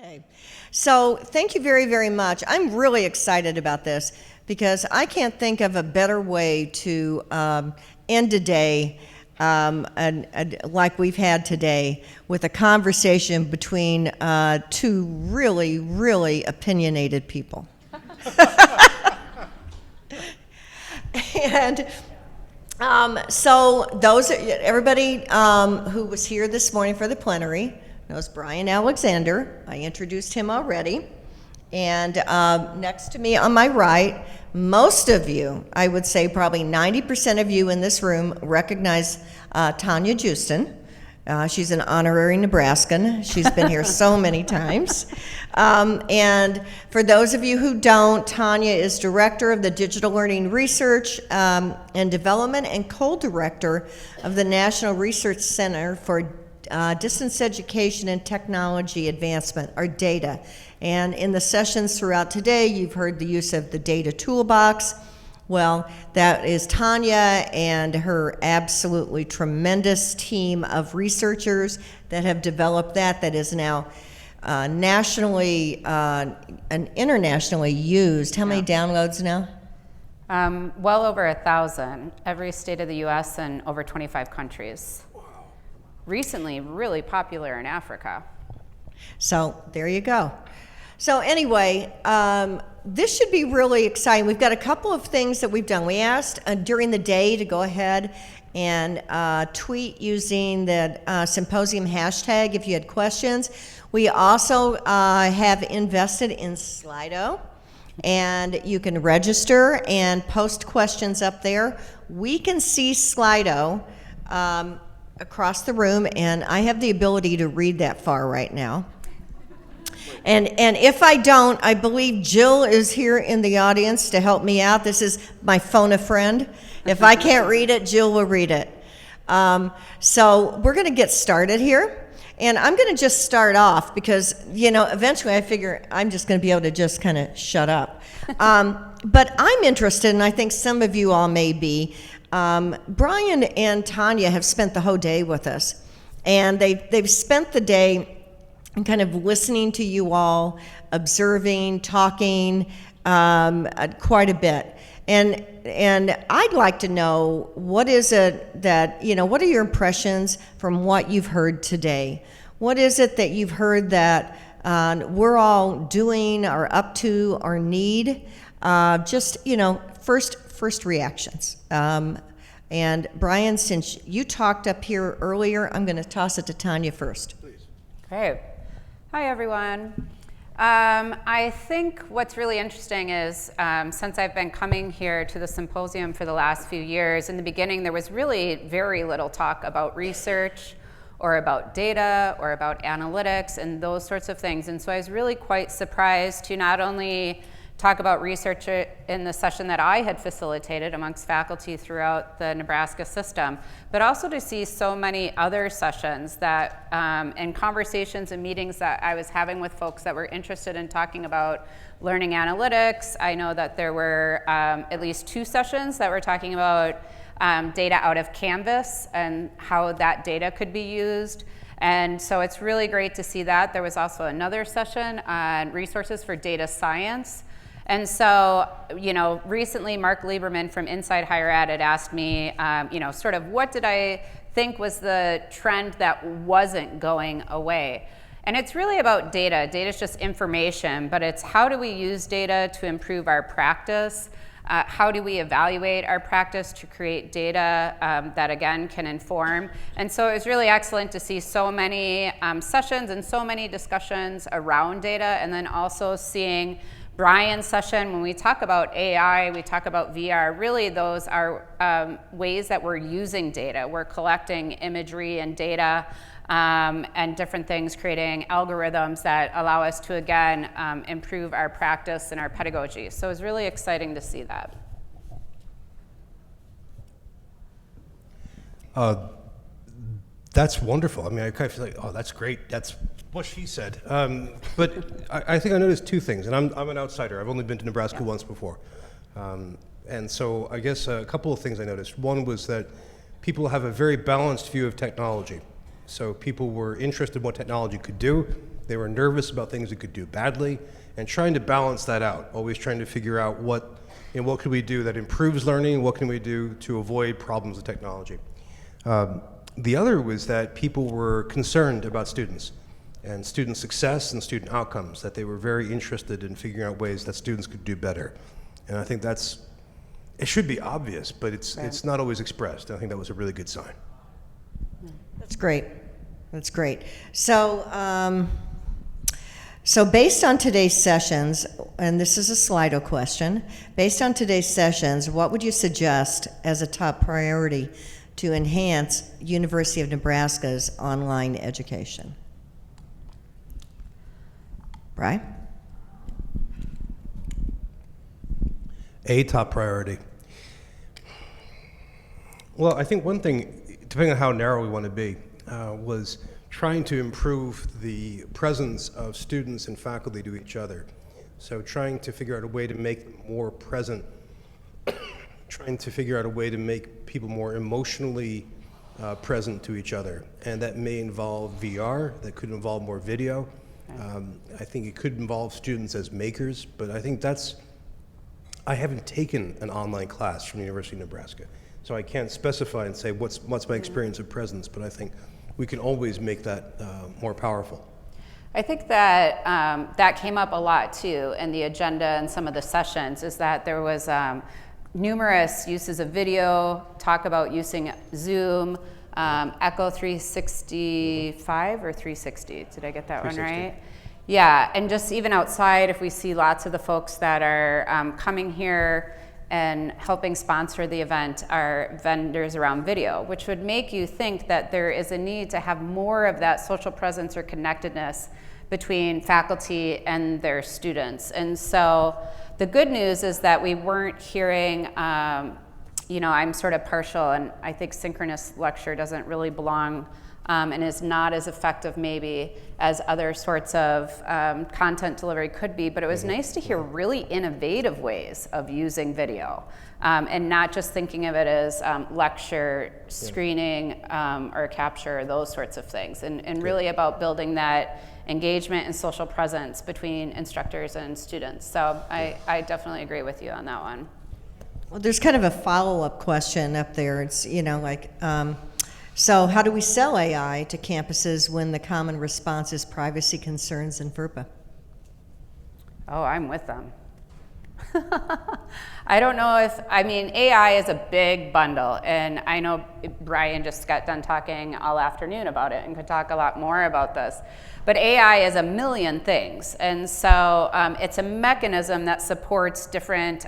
Okay, so thank you very, very much. I'm really excited about this because I can't think of a better way to end a day like we've had today with a conversation between two really, really opinionated people. And so everybody who was here this morning for the plenary knows Bryan Alexander. I introduced him already. And next to me on my right, most of you, I would say probably 90% of you in this room recognize Tanya Justin. She's an honorary Nebraskan. She's been here so many times. And for those of you who don't, Tanya is director of the Digital Learning Research and Development and co-director of the National Research Center for Distance Education and Technology Advancement, or DATA. And in the sessions throughout today, you've heard the use of the data toolbox. Well, that is Tanya and her absolutely tremendous team of researchers that have developed that is now nationally and internationally used. How many downloads now? Well over 1,000, every state of the U.S. and over 25 countries. Recently, really popular in Africa. So there you go. So anyway, this should be really exciting. We've got a couple of things that we've done. We asked during the day to go ahead and tweet using the symposium hashtag if you had questions. We also have invested in Slido, and you can register and post questions up there. We can see Slido across the room, and I have the ability to read that far right now. And if I don't, I believe Jill is here in the audience to help me out. This is my phone a friend. If I can't read it, Jill will read it. So we're going to get started here. And I'm going to just start off because, eventually I figure I'm just going to be able to just kind of shut up. But I'm interested, and I think some of you all may be. Bryan and Tanya have spent the whole day with us. And they've spent the day kind of listening to you all, observing, talking quite a bit. And I'd like to know, what is it that, what are your impressions from what you've heard today? What is it that you've heard that we're all doing or up to or need? First reactions. And Bryan, since you talked up here earlier, I'm going to toss it to Tanya first. Please. Great. Hi, everyone. I think what's really interesting is since I've been coming here to the symposium for the last few years, in the beginning there was really very little talk about research or about data or about analytics and those sorts of things. And so I was really quite surprised to not only talk about research in the session that I had facilitated amongst faculty throughout the Nebraska system, but also to see so many other sessions that, and conversations and meetings that I was having with folks that were interested in talking about learning analytics. I know that there were at least 2 sessions that were talking about data out of Canvas and how that data could be used. And so it's really great to see that. There was also another session on resources for data science. And so, recently Mark Lieberman from Inside Higher Ed had asked me, sort of what did I think was the trend that wasn't going away? And it's really about data. Data is just information, but it's how do we use data to improve our practice? How do we evaluate our practice to create data that, again, can inform? And so it was really excellent to see so many sessions and so many discussions around data, and then also seeing Bryan's session. When we talk about AI, we talk about VR, really those are ways that we're using data. We're collecting imagery and data and different things, creating algorithms that allow us to, again, improve our practice and our pedagogy. So it was really exciting to see that. That's wonderful. I mean, I kind of feel like, oh, that's great. That's what she said. But I think I noticed 2 things, and I'm an outsider. I've only been to Nebraska once before. And so I guess a couple of things I noticed. One was that people have a very balanced view of technology. So people were interested in what technology could do, They were nervous about things it could do badly, and trying to balance that out, always trying to figure out what can we do that improves learning, what can we do to avoid problems with technology. The other was that people were concerned about students and student success and student outcomes, that they were very interested in figuring out ways that students could do better. And I think it should be obvious, but it's not always expressed. I think that was a really good sign. That's great. That's great. So, so based on today's sessions, and this is a Slido question, based on today's sessions, what would you suggest as a top priority to enhance University of Nebraska's online education? Bryan? A top priority. Well, I think one thing, depending on how narrow we want to be, was trying to improve the presence of students and faculty to each other. So trying to figure out a way to make them more present, trying to figure out a way to make people more emotionally present to each other. And that may involve VR, that could involve more video. I think it could involve students as makers, but I think I haven't taken an online class from the University of Nebraska, so I can't specify and say what's my experience of presence, but I think we can always make that more powerful. I think that that came up a lot too in the agenda and some of the sessions, is that there was numerous uses of video, talk about using Zoom, Echo 365 or 360, did I get that one right? Yeah, and just even outside, if we see lots of the folks that are coming here and helping sponsor the event are vendors around video, which would make you think that there is a need to have more of that social presence or connectedness between faculty and their students. And so the good news is that we weren't hearing, I'm sort of partial, and I think synchronous lecture doesn't really belong and is not as effective maybe as other sorts of content delivery could be, but it was nice to hear really innovative ways of using video and not just thinking of it as lecture, screening, or capture, those sorts of things, and really about building that engagement and social presence between instructors and students. So I definitely agree with you on that one. Well, there's kind of a follow-up question up there. It's, so how do we sell AI to campuses when the common response is privacy concerns and FERPA? Oh, I'm with them. I don't know AI is a big bundle, and I know Bryan just got done talking all afternoon about it and could talk a lot more about this. But AI is a million things, and so it's a mechanism that supports different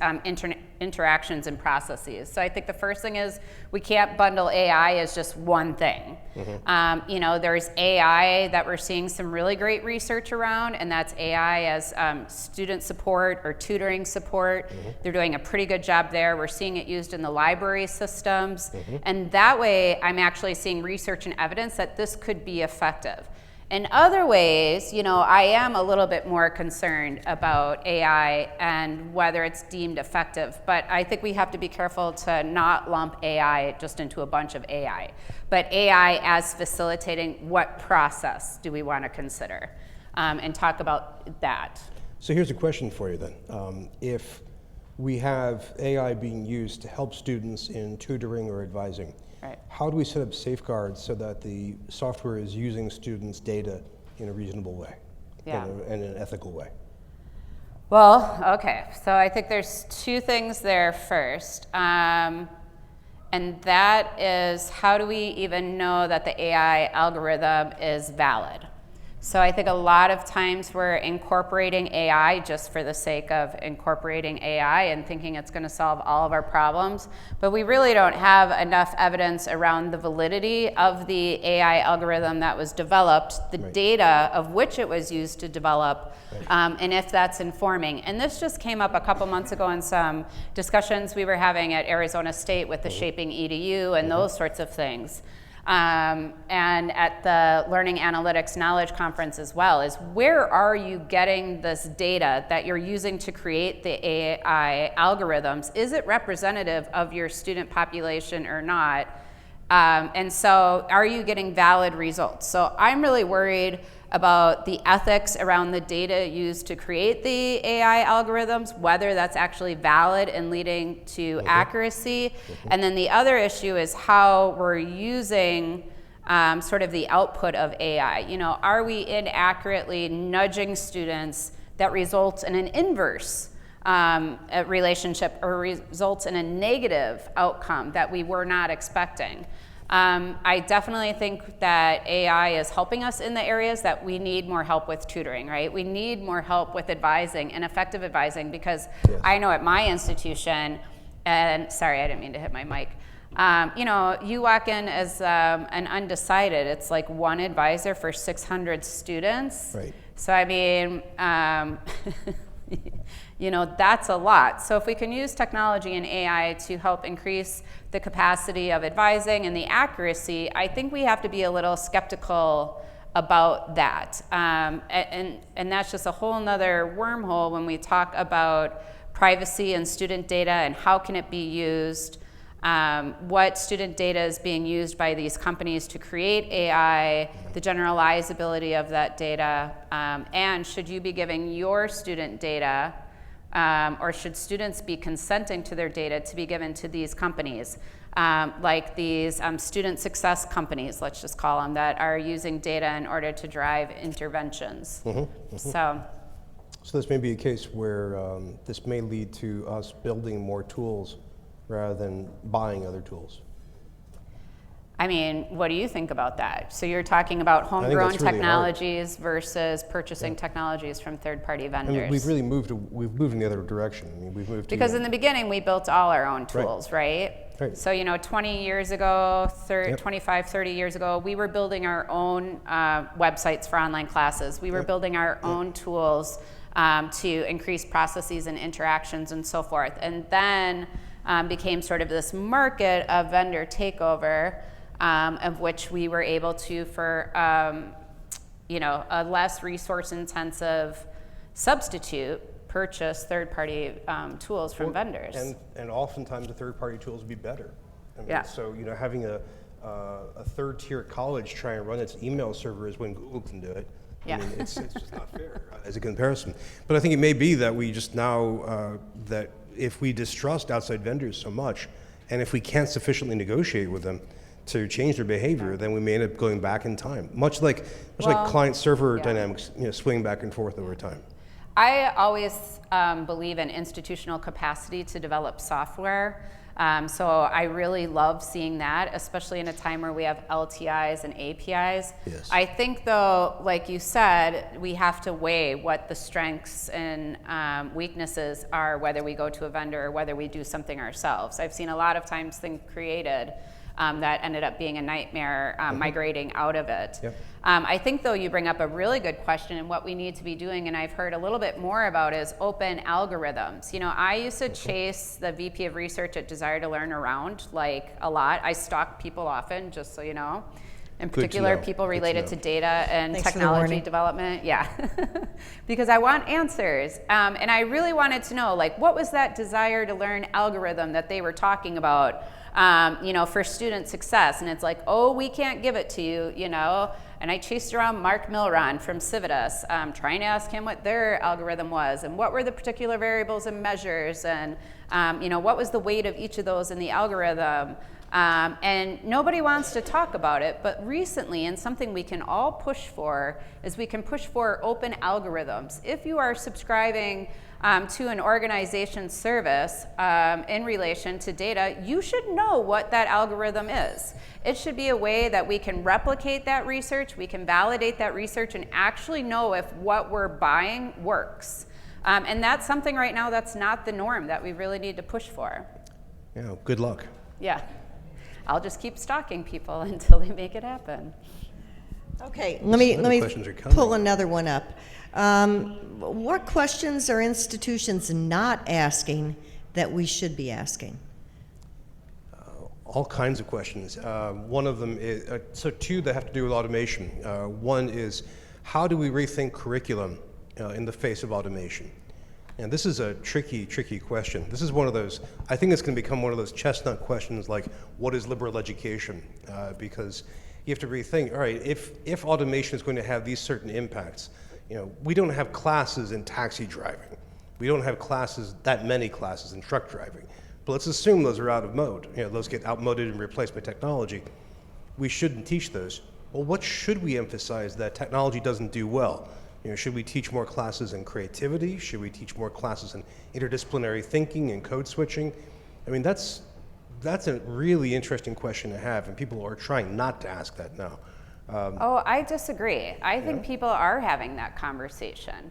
interactions and processes. So I think the first thing is we can't bundle AI as just one thing. There's AI that we're seeing some really great research around, and that's AI as student support or tutoring support. They're doing a pretty good job there. We're seeing it used in the library systems, and that way I'm actually seeing research and evidence that this could be effective. In other ways, I am a little bit more concerned about AI and whether it's deemed effective, but I think we have to be careful to not lump AI just into a bunch of AI, but AI as facilitating what process do we want to consider, and talk about that. So here's a question for you then. If we have AI being used to help students in tutoring or advising, how do we set up safeguards so that the software is using students' data in a reasonable way, and in an ethical way? Well, okay, so I think there's two things there first, and that is, how do we even know that the AI algorithm is valid? So I think a lot of times we're incorporating AI just for the sake of incorporating AI and thinking it's going to solve all of our problems, but we really don't have enough evidence around the validity of the AI algorithm that was developed, the data of which it was used to develop, and if that's informing. And this just came up a couple months ago in some discussions we were having at Arizona State with the Shaping EDU and those sorts of things. And at the Learning Analytics Knowledge Conference as well, is where are you getting this data that you're using to create the AI algorithms? Is it representative of your student population or not? And so are you getting valid results? So I'm really worried about the ethics around the data used to create the AI algorithms, whether that's actually valid and leading to accuracy. And then the other issue is how we're using sort of the output of AI. You know, are we inaccurately nudging students that results in an inverse relationship or results in a negative outcome that we were not expecting? I definitely think that AI is helping us in the areas that we need more help with tutoring, right? We need more help with advising and effective advising, because I know at my institution, and sorry, I didn't mean to hit my mic. You know, you walk in as an undecided, it's like one advisor for 600 students. Right. So I mean, you know, that's a lot. So if we can use technology and AI to help increase the capacity of advising and the accuracy, I think we have to be a little skeptical about that. And that's just a whole nother wormhole when we talk about privacy and student data and how can it be used. What student data is being used by these companies to create AI, the generalizability of that data, and should you be giving your student data, or should students be consenting to their data to be given to these companies, like these student success companies, let's just call them, that are using data in order to drive interventions. So this may be a case where this may lead to us building more tools rather than buying other tools. I mean, what do you think about that? So you're talking about homegrown technologies versus purchasing technologies from third-party vendors. I mean, we've really moved in the other direction. I mean, we've moved because in the beginning we built all our own tools, right? So, you know, 20 years ago, 25, 30 years ago, we were building our own websites for online classes. We were building our own tools to increase processes and interactions and so forth. And then became sort of this market of vendor takeover, of which we were able to, for you know, a less resource-intensive substitute, purchase third-party tools from vendors. And oftentimes the third-party tools would be better. I mean, so, you know, having a third-tier college try and run its email servers when Google can do it, I mean, it's just not fair as a comparison. But I think it may be that we just now, that if we distrust outside vendors so much, and if we can't sufficiently negotiate with them to change their behavior, then we may end up going back in time. Much like client-server dynamics, you know, swing back and forth over time. I always believe in institutional capacity to develop software. So I really love seeing that, especially in a time where we have LTIs and APIs. Yes. I think, though, like you said, we have to weigh what the strengths and weaknesses are, whether we go to a vendor or whether we do something ourselves. I've seen a lot of times things created that ended up being a nightmare migrating out of it. I think, though, you bring up a really good question, and what we need to be doing, and I've heard a little bit more about, is open algorithms. You know, I used to chase the VP of Research at Desire to Learn around, like, a lot. I stalk people often, just so you know. In particular, people related to data and technology development. Because I want answers. And I really wanted to know, like, what was that Desire to Learn algorithm that they were talking about, you know, for student success? And it's like, oh, we can't give it to you, you know. And I chased around Mark Milron from Civitas, trying to ask him what their algorithm was and what were the particular variables and measures, and you know, what was the weight of each of those in the algorithm. And nobody wants to talk about it, but recently, and something we can all push for, is we can push for open algorithms. If you are subscribing to an organization's service in relation to data, you should know what that algorithm is. It should be a way that we can replicate that research, we can validate that research, and actually know if what we're buying works. And that's something right now that's not the norm that we really need to push for. Yeah, good luck. Yeah. I'll just keep stalking people until they make it happen. Okay, let me pull another one up. What questions are institutions not asking that we should be asking? All kinds of questions. One of them is, so two that have to do with automation. One is, how do we rethink curriculum in the face of automation? And this is a tricky question. This is one of those, I think it's going to become one of those chestnut questions like, what is liberal education? Because you have to rethink, all right, if automation is going to have these certain impacts, we don't have classes in taxi driving. We don't have that many classes in truck driving. But let's assume those are out of mode. Those get outmoded and replaced by technology. We shouldn't teach those. Well, what should we emphasize that technology doesn't do well? Should we teach more classes in creativity? Should we teach more classes in interdisciplinary thinking and code switching? I mean, that's a really interesting question to have, and people are trying not to ask that now. I disagree. I think people are having that conversation.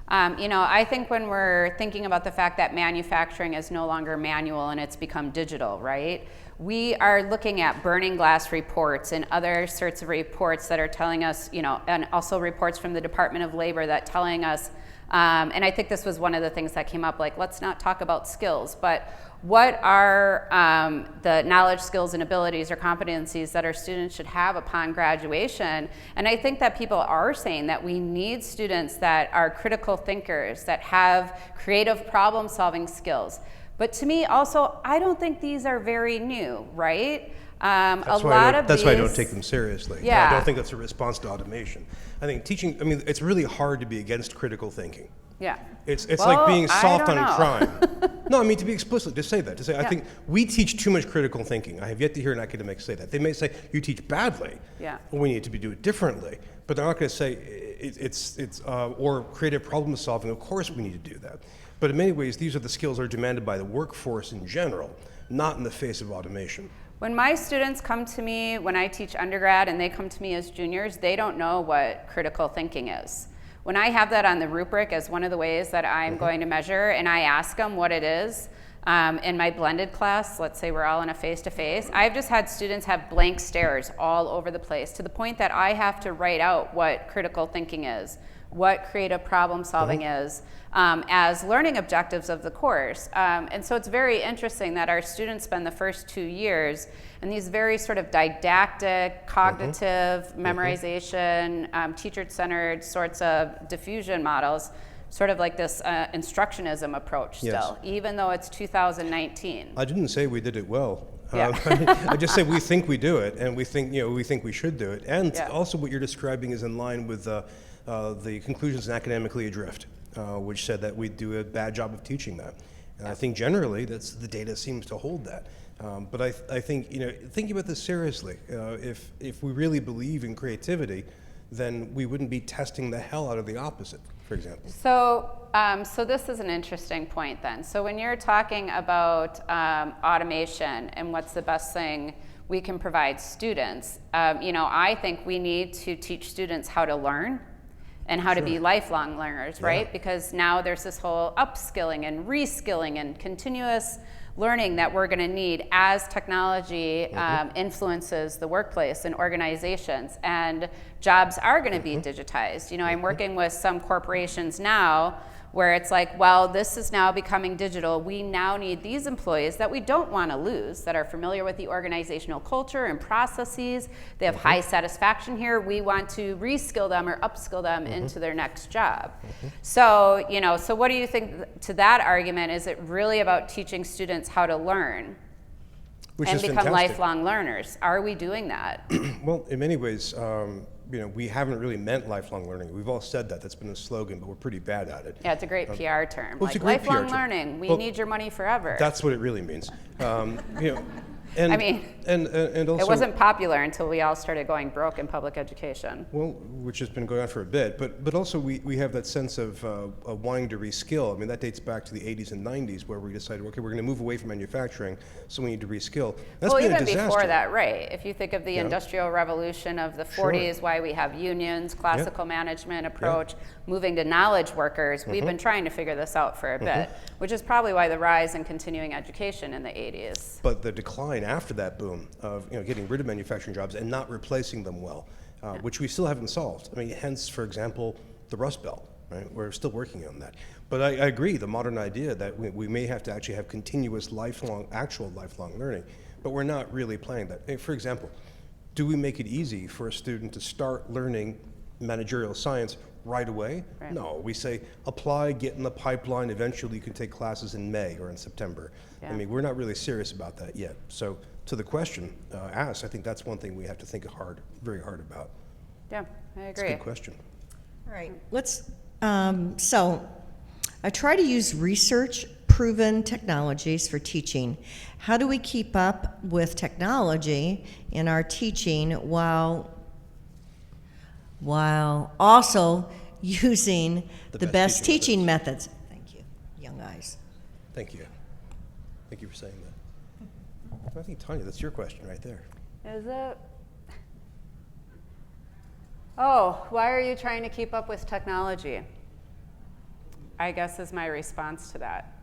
I think when we're thinking about the fact that manufacturing is no longer manual and it's become digital, right? We are looking at burning glass reports and other sorts of reports that are telling us, and also reports from the Department of Labor that telling us, and I think this was one of the things that came up, like, let's not talk about skills, but what are the knowledge, skills, and abilities or competencies that our students should have upon graduation? And I think that people are saying that we need students that are critical thinkers, that have creative problem-solving skills. But to me, also, I don't think these are very new, right? That's why I don't take them seriously. Yeah. I don't think that's a response to automation. I think teaching, it's really hard to be against critical thinking. Yeah. It's like being soft on crime. No, to be explicit, to say that. I think we teach too much critical thinking. I have yet to hear an academic say that. They may say, you teach badly. Yeah. Well, we need to do it differently. But they're not going to say or creative problem solving. Of course we need to do that. But in many ways, these are the skills that are demanded by the workforce in general, not in the face of automation. When my students come to me, when I teach undergrad and they come to me as juniors, they don't know what critical thinking is. When I have that on the rubric as one of the ways that I'm going to measure, and I ask them what it is, in my blended class, let's say we're all in a face-to-face, I've just had students have blank stares all over the place, to the point that I have to write out what critical thinking is, what creative problem solving is, as learning objectives of the course. And so it's very interesting that our students spend the first 2 years in these very sort of didactic, cognitive, memorization, teacher-centered sorts of diffusion models, sort of like this instructionism approach still, even though it's 2019. I didn't say we did it well. Yeah. I just say we think we do it, and we think we should do it. And also what you're describing is in line with the conclusions in Academically Adrift, which said that we do a bad job of teaching that. And I think generally the data seems to hold that. But I think, thinking about this seriously, if we really believe in creativity, then we wouldn't be testing the hell out of the opposite, for example. So this is an interesting point then. So when you're talking about automation and what's the best thing we can provide students, I think we need to teach students how to learn and how to be lifelong learners, right? Because now there's this whole upskilling and reskilling and continuous learning that we're going to need as technology influences the workplace and organizations, and jobs are going to be digitized. I'm working with some corporations now where it's like, well, this is now becoming digital. We now need these employees that we don't want to lose, that are familiar with the organizational culture and processes. They have high satisfaction here. We want to reskill them or upskill them into their next job. So, so what do you think to that argument? Is it really about teaching students how to learn and become lifelong learners? Are we doing that? Well, in many ways, we haven't really meant lifelong learning. We've all said that. That's been a slogan, but we're pretty bad at it. Yeah, it's a great PR term. Well, like lifelong learning, we need your money forever. That's what it really means. And, and also, it wasn't popular until we all started going broke in public education. Well, which has been going on for a bit, but also we have that sense of wanting to reskill. That dates back to the 80s and 90s, where we decided, okay, we're going to move away from manufacturing, so we need to reskill. That's been a disaster. Even before that, right? If you think of the Industrial Revolution of the 40s, why we have unions, classical management approach, moving to knowledge workers, we've been trying to figure this out for a bit, which is probably why the rise in continuing education in the 80s. But the decline after that boom of getting rid of manufacturing jobs and not replacing them well, which we still haven't solved. Hence, for example, the Rust Belt. Right? We're still working on that. But I agree, the modern idea that we may have to actually have continuous actual lifelong learning, but we're not really planning that. For example, do we make it easy for a student to start learning managerial science right away? Right. No, we say apply, get in the pipeline, eventually you can take classes in May or in September. We're not really serious about that yet. So to the question asked, I think that's one thing we have to think very hard about. Yeah, I It's a agree. good question. All right, so I try to use research-proven technologies for teaching. How do we keep up with technology in our teaching while also using the best teaching methods? Thank you, young eyes. Thank you. Thank you for saying that. I think, Tanya, that's your question right there. Is it? Oh, why are you trying to keep up with technology? I guess is my response to that.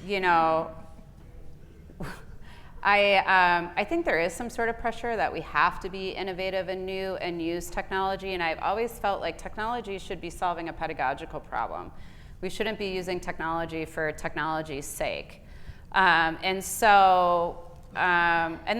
You know, I think there is some sort of pressure that we have to be innovative and new and use technology, and I've always felt like technology should be solving a pedagogical problem. We shouldn't be using technology for technology's sake. And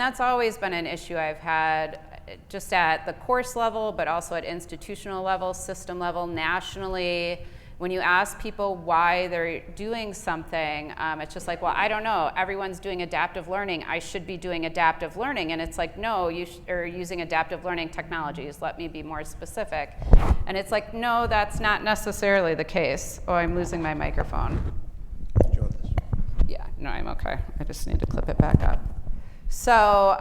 that's always been an issue I've had just at the course level, but also at institutional level, system level, nationally. When you ask people why they're doing something, it's just like, well, I don't know. Everyone's doing adaptive learning. I should be doing adaptive learning. And it's like, no, you are using adaptive learning technologies. Let me be more specific. And it's like, no, that's not necessarily the case. Oh, I'm losing my microphone. Do you want this? Yeah, no, I'm okay. I just need to clip it back up. So,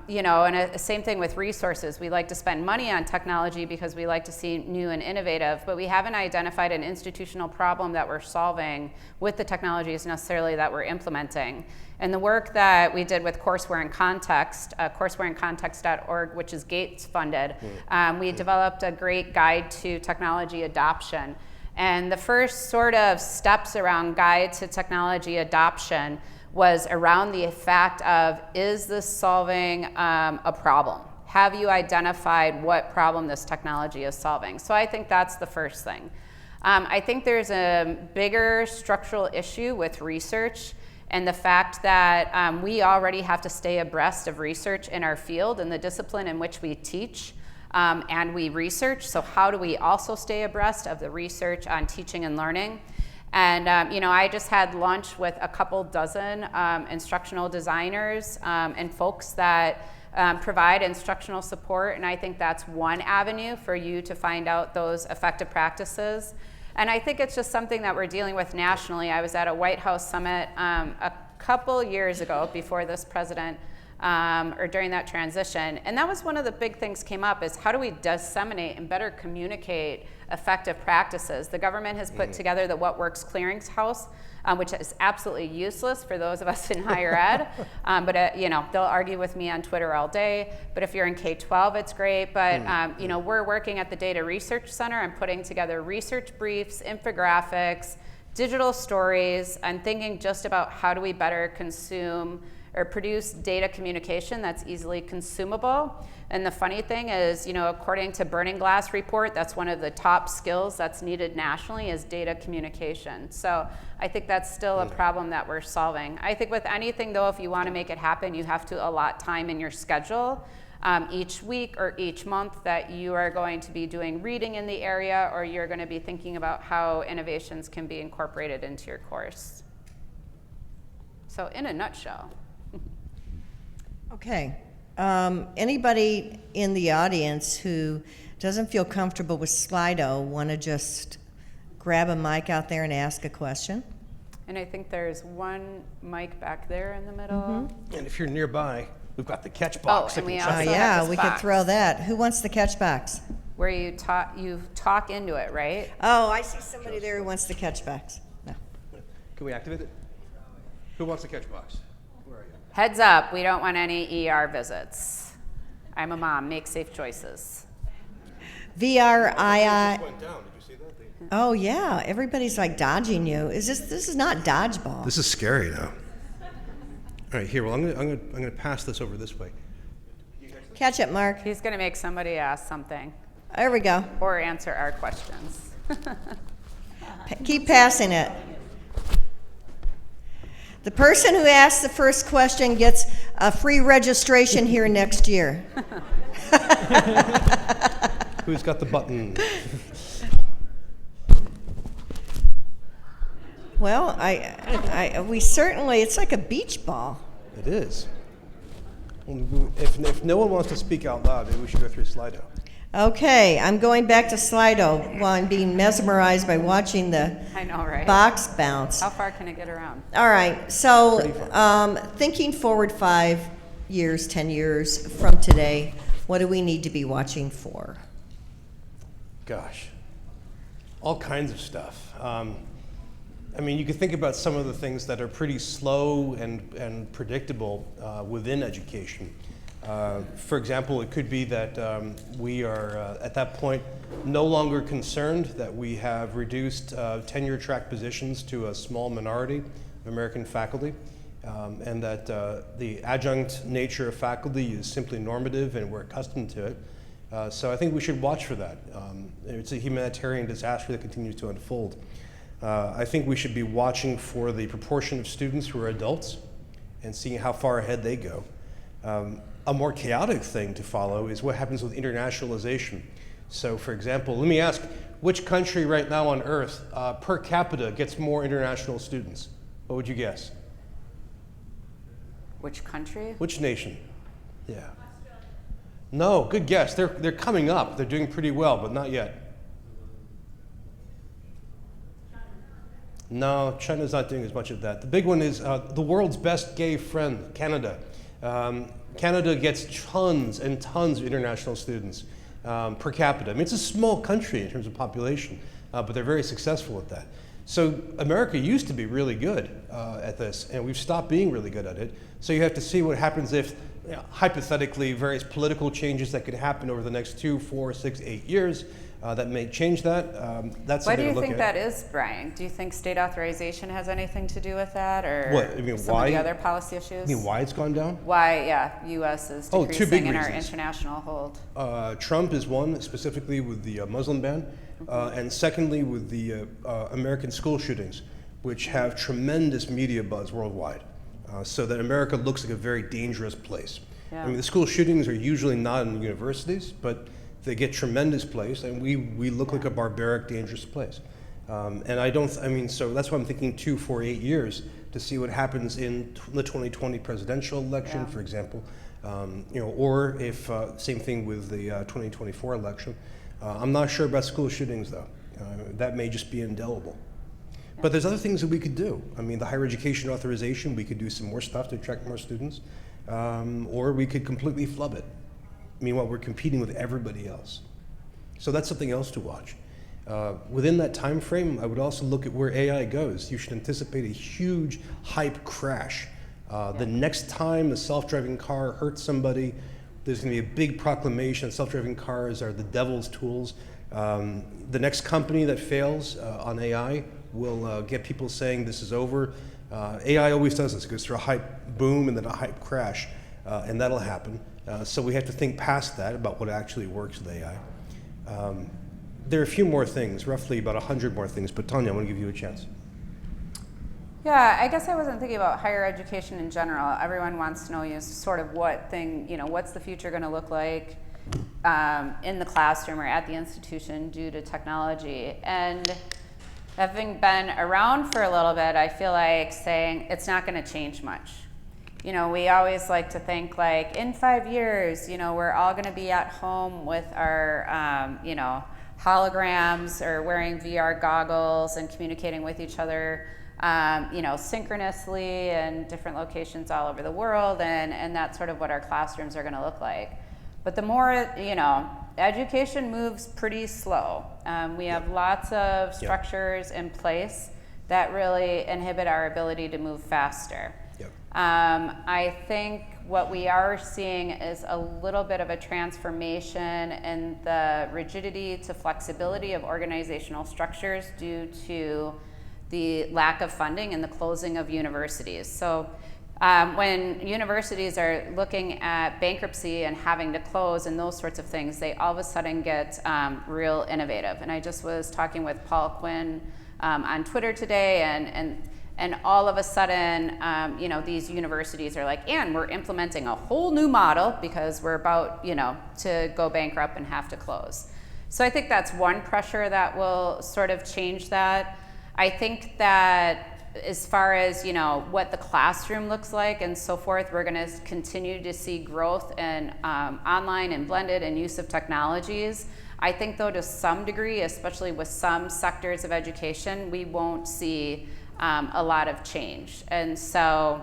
you know, and same thing with resources. We like to spend money on technology because we like to see new and innovative, but we haven't identified an institutional problem that we're solving with the technologies necessarily that we're implementing. And the work that we did with Courseware in Context, coursewareincontext.org, which is Gates funded, we developed a great guide to technology adoption. And the first sort of steps around guide to technology adoption was around the fact of, is this solving a problem? Have you identified what problem this technology is solving? So I think that's the first thing. I think there's a bigger structural issue with research and the fact that we already have to stay abreast of research in our field and the discipline in which we teach and we research. So how do we also stay abreast of the research on teaching and learning? And you know, I just had lunch with a couple dozen instructional designers and folks that provide instructional support, and I think that's one avenue for you to find out those effective practices. And I think it's just something that we're dealing with nationally. I was at a White House summit a couple years ago before this president, or during that transition, and that was one of the big things came up is how do we disseminate and better communicate effective practices. The government has put together the What Works Clearinghouse, which is absolutely useless for those of us in higher ed, but you know, they'll argue with me on Twitter all day, but if you're in K-12, it's great, but you know, we're working at the Data Research Center. I'm putting together research briefs, infographics, digital stories. I'm thinking just about how do we better consume or produce data communication that's easily consumable. And the funny thing is, you know, according to Burning Glass report, that's one of the top skills that's needed nationally is data communication. So I think that's still a problem that we're solving. I think with anything though, if you want to make it happen, you have to allot time in your schedule each week or each month that you are going to be doing reading in the area, or you're going to be thinking about how innovations can be incorporated into your course. So in a nutshell. Okay. Anybody in the audience who doesn't feel comfortable with Slido want to just grab a mic out there and ask a question? And I think there's one mic back there in the middle. And if you're nearby, we've got the catch box. and we can also check. have Yeah, this we box. could throw that. Who wants the catch box? Where you talk into it, right? Oh, I see somebody there who wants the catch box. No. Can we activate it? Who wants the catch box? Where are you? Heads up, we don't want any ER visits. I'm a mom, make safe choices. VRII. Went down. Did you see that? Oh yeah, everybody's like dodging you. This is not dodgeball. This is scary now. All right, here. Well, I'm gonna pass this over this way. Catch it, Mark. He's gonna make somebody ask something There we go. or answer our questions. Keep passing it. The person who asks the first question gets a free registration here next year. Who's got the button? Well, we certainly, it's like a beach ball. It is. If no one wants to speak out loud, maybe we should go through Slido. Okay, I'm going back to Slido while I'm being mesmerized by watching the I know, right? box bounce. How far can it get around? All right, so thinking forward 5 years, 10 years from today, what do we need to be watching for? Gosh, all kinds of stuff. I mean, you could think about some of the things that are pretty slow and predictable within education. For example, it could be that we are, at that point, no longer concerned that we have reduced tenure-track positions to a small minority of American faculty, and that the adjunct nature of faculty is simply normative and we're accustomed to it. So I think we should watch for that. It's a humanitarian disaster that continues to unfold. I think we should be watching for the proportion of students who are adults and seeing how far ahead they go. A more chaotic thing to follow is what happens with internationalization. So for example, let me ask, which country right now on earth per capita gets more international students? What would you guess? Which country? Which nation? Yeah. No, good guess. They're coming up. They're doing pretty well, but not yet. No, China's not doing as much of that. The big one is the world's best gay friend, Canada. Canada gets tons and tons of international students per capita. I mean, it's a small country in terms of population, but they're very successful at that. So America used to be really good at this, and we've stopped being really good at it. So you have to see what happens if, hypothetically, various political changes that could happen over the next 2, 4, 6, 8 years that may change that. That's Why something do you to look think at. that is, Brian? Do you think state authorization has anything to do with that, or What, I mean, some why? of the other policy issues? I mean, why it's gone down? Why, yeah, U.S. is Oh, two decreasing big in our reasons. international hold. Trump is one, specifically with the Muslim ban, and secondly with the American school shootings, which have tremendous media buzz worldwide, so that America looks like a very dangerous place. Yeah. I mean, the school shootings are usually not in universities, but they get tremendous place, and we look like a barbaric, dangerous place. So that's why I'm thinking 2, 4, 8 years to see what happens in the 2020 presidential election, for example, or if same thing with the 2024 election. I'm not sure about school shootings though. That may just be indelible. But there's other things that we could do. I mean, the higher education authorization, we could do some more stuff to attract more students, or we could completely flub it. Meanwhile, we're competing with everybody else. So that's something else to watch. Within that time frame, I would also look at where AI goes. You should anticipate a huge hype crash. The next time a self-driving car hurts somebody, there's going to be a big proclamation that self-driving cars are the devil's tools. The next company that fails on AI will get people saying this is over. AI always does this. It goes through a hype boom and then a hype crash, and that'll happen. So we have to think past that about what actually works with AI. There are a few more things, roughly about 100 more things, but Tanya, I want to give you a chance. Yeah, I guess I wasn't thinking about higher education in general. Everyone wants to know sort of what's the future going to look like in the classroom or at the institution due to technology. And having been around for a little bit, I feel like saying it's not going to change much. We always like to think like in 5 years, we're all going to be at home with our, holograms or wearing VR goggles and communicating with each other, synchronously in different locations all over the world, and that's sort of what our classrooms are going to look like. But the more, education moves pretty slow. We have lots of structures in place that really inhibit our ability to move faster. I think what we are seeing is a little bit of a transformation in the rigidity to flexibility of organizational structures due to the lack of funding and the closing of universities. So when universities are looking at bankruptcy and having to close and those sorts of things, they all of a sudden get real innovative. And I just was talking with Paul Quinn on Twitter today, and all of a sudden, these universities are like, and we're implementing a whole new model because we're about, to go bankrupt and have to close. So I think that's one pressure that will sort of change that. I think that as far as, you know, what the classroom looks like and so forth, we're going to continue to see growth in online and blended and use of technologies. I think, though, to some degree, especially with some sectors of education, we won't see a lot of change. And so,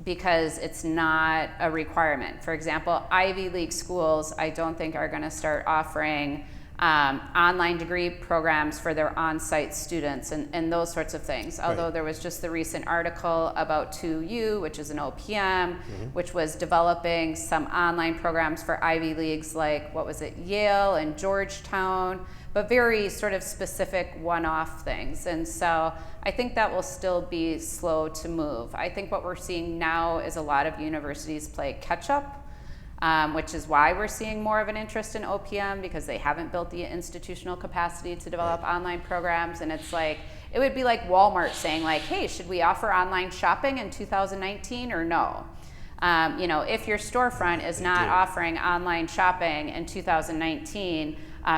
because it's not a requirement. For example, Ivy League schools, I don't think are going to start offering online degree programs for their on-site students and those sorts of things. Although there was just the recent article about 2U, which is an OPM, which was developing some online programs for Ivy Leagues like, what was it, Yale and Georgetown, but very sort of specific one-off things. And so I think that will still be slow to move. I think what we're seeing now is a lot of universities play catch-up, which is why we're seeing more of an interest in OPM, because they haven't built the institutional capacity to develop online programs. And it's like, it would be like Walmart saying like, hey, should we offer online shopping in 2019 or no? You know, if your storefront is not offering online shopping in 2019,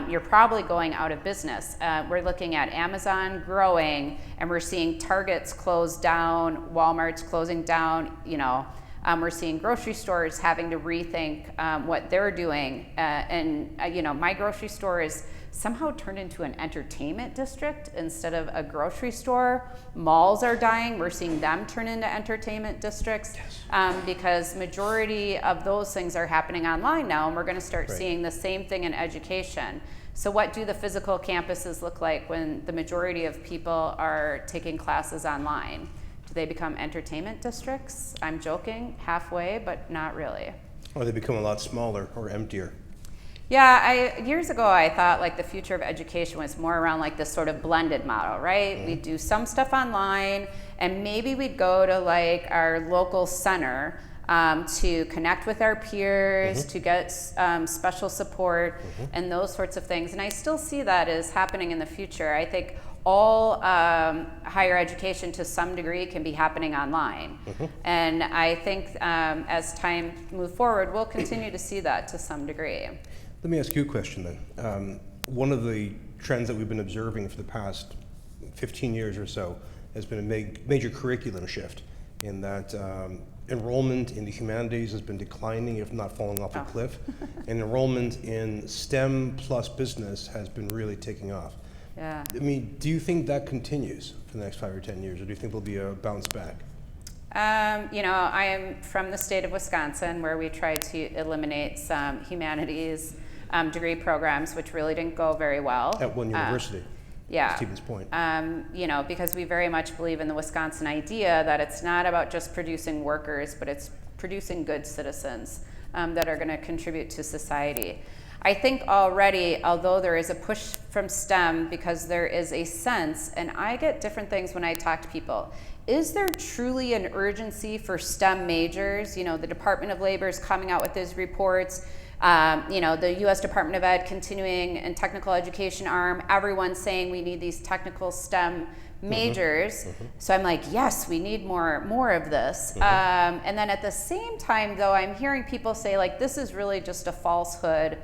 you're probably going out of business. We're looking at Amazon growing, and we're seeing Targets close down, Walmart's closing down, you know. We're seeing grocery stores having to rethink what they're doing. You know, my grocery store is somehow turned into an entertainment district instead of a grocery store. Malls are dying. We're seeing them turn into entertainment districts because majority of those things are happening online now, and we're going to start seeing the same thing in education. So what do the physical campuses look like when the majority of people are taking classes online? They become entertainment districts. I'm joking, halfway, but not really. Or they become a lot smaller or emptier. Yeah, years ago I thought like the future of education was more around like this sort of blended model, right? We'd do some stuff online, and maybe we'd go to like our local center to connect with our peers, to get special support, and those sorts of things. And I still see that as happening in the future. I think all higher education to some degree can be happening online. And I think as time moves forward, we'll continue to see that to some degree. Let me ask you a question then. One of the trends that we've been observing for the past 15 years or so has been a major curriculum shift in that enrollment in the humanities has been declining, if not falling off a cliff, and enrollment in STEM plus business has been really taking off. Yeah. I mean, do you think that continues for the next 5 or 10 years, or do you think there'll be a bounce back? You know, I am from the state of Wisconsin, where we tried to eliminate some humanities degree programs, which really didn't go very well. At one university. Yeah. Stephen's point. You know, because we very much believe in the Wisconsin idea that it's not about just producing workers, but it's producing good citizens that are going to contribute to society. I think already, although there is a push from STEM, because there is a sense, and I get different things when I talk to people, is there truly an urgency for STEM majors? You know, the Department of Labor is coming out with these reports. You know, the U.S. Department of Ed continuing and technical education arm, everyone's saying we need these technical STEM majors. So I'm like, yes, we need more of this. And then at the same time, though, I'm hearing people say, like, this is really just a falsehood.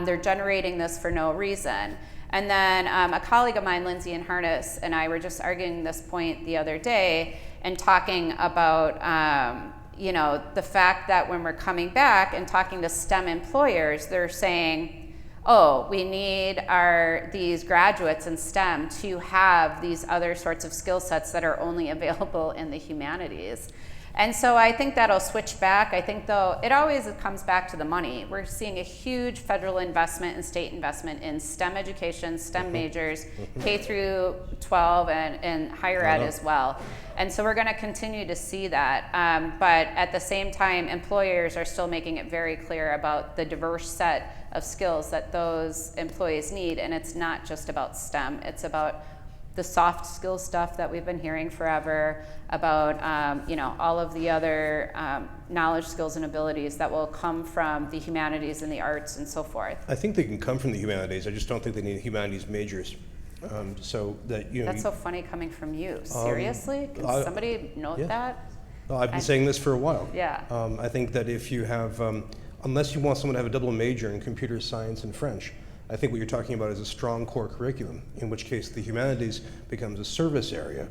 They're generating this for no reason. And then a colleague of mine, Lindsay and Harness, and I were just arguing this point the other day and talking about you know, the fact that when we're coming back and talking to STEM employers, they're saying, oh, we need these graduates in STEM to have these other sorts of skill sets that are only available in the humanities. And so I think that'll switch back. I think, though, it always comes back to the money. We're seeing a huge federal investment and state investment in STEM education, STEM majors, K through 12 and higher ed as well. And so we're going to continue to see that. But at the same time, employers are still making it very clear about the diverse set of skills that those employees need. And it's not just about STEM. It's about the soft skill stuff that we've been hearing forever about, you know, all of the other knowledge, skills, and abilities that will come from the humanities and the arts and so forth. I think they can come from the humanities. I just don't think they need humanities majors. So that, you know. That's so funny coming from you. Seriously? Can somebody note that? Well, I've been saying this for a while. Yeah. I think that if you have, unless you want someone to have a double major in computer science and French, I think what you're talking about is a strong core curriculum, in which case the humanities becomes a service area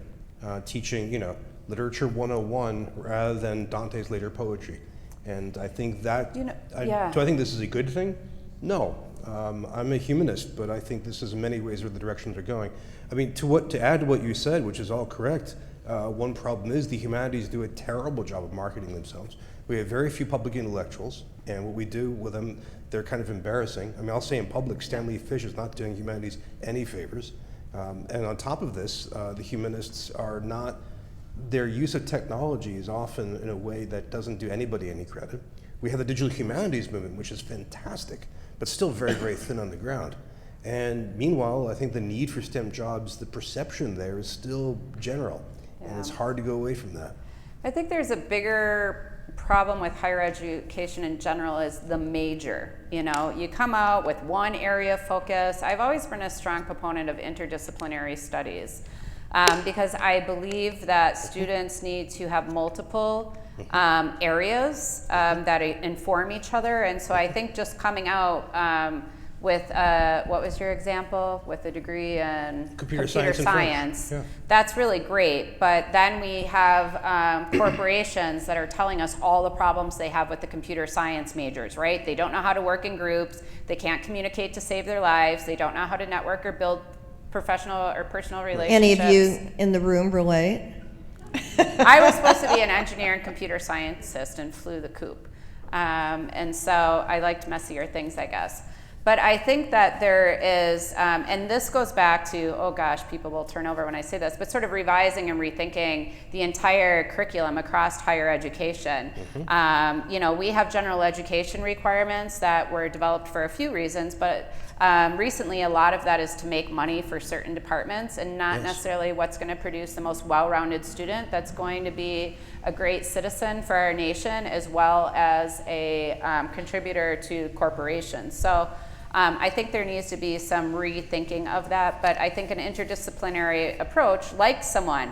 teaching, literature 101 rather than Dante's later poetry. And I think that, do I think this is a good thing? No. I'm a humanist, but I think this is in many ways where the directions are going. I mean, to add to what you said, which is all correct, one problem is the humanities do a terrible job of marketing themselves. We have very few public intellectuals, and what we do with them, they're kind of embarrassing. I mean, I'll say in public, Stanley Fish is not doing humanities any favors. And on top of this, the humanists are not, their use of technology is often in a way that doesn't do anybody any credit. We have the digital humanities movement, which is fantastic, but still very, very thin on the ground. And meanwhile, I think the need for STEM jobs, the perception there is still general, and it's hard to go away from that. I think there's a bigger problem with higher education in general is the major. You come out with one area of focus. I've always been a strong proponent of interdisciplinary studies because I believe that students need to have multiple areas that inform each other. And so I think just coming out with, what was your example? With a degree in computer science. Yeah. That's really great. But then we have corporations that are telling us all the problems they have with the computer science majors, right? They don't know how to work in groups. They can't communicate to save their lives. They don't know how to network or build professional or personal relationships. Any of you in the room relate? I was supposed to be an engineer and computer scientist and flew the coop. And so I liked messier things, I guess. But I think that there is, and this goes back to, oh gosh, people will turn over when I say this, but sort of revising and rethinking the entire curriculum across higher education. We have general education requirements that were developed for a few reasons, but recently a lot of that is to make money for certain departments and not necessarily what's going to produce the most well-rounded student that's going to be a great citizen for our nation as well as a contributor to corporations. So I think there needs to be some rethinking of that, but I think an interdisciplinary approach, like someone,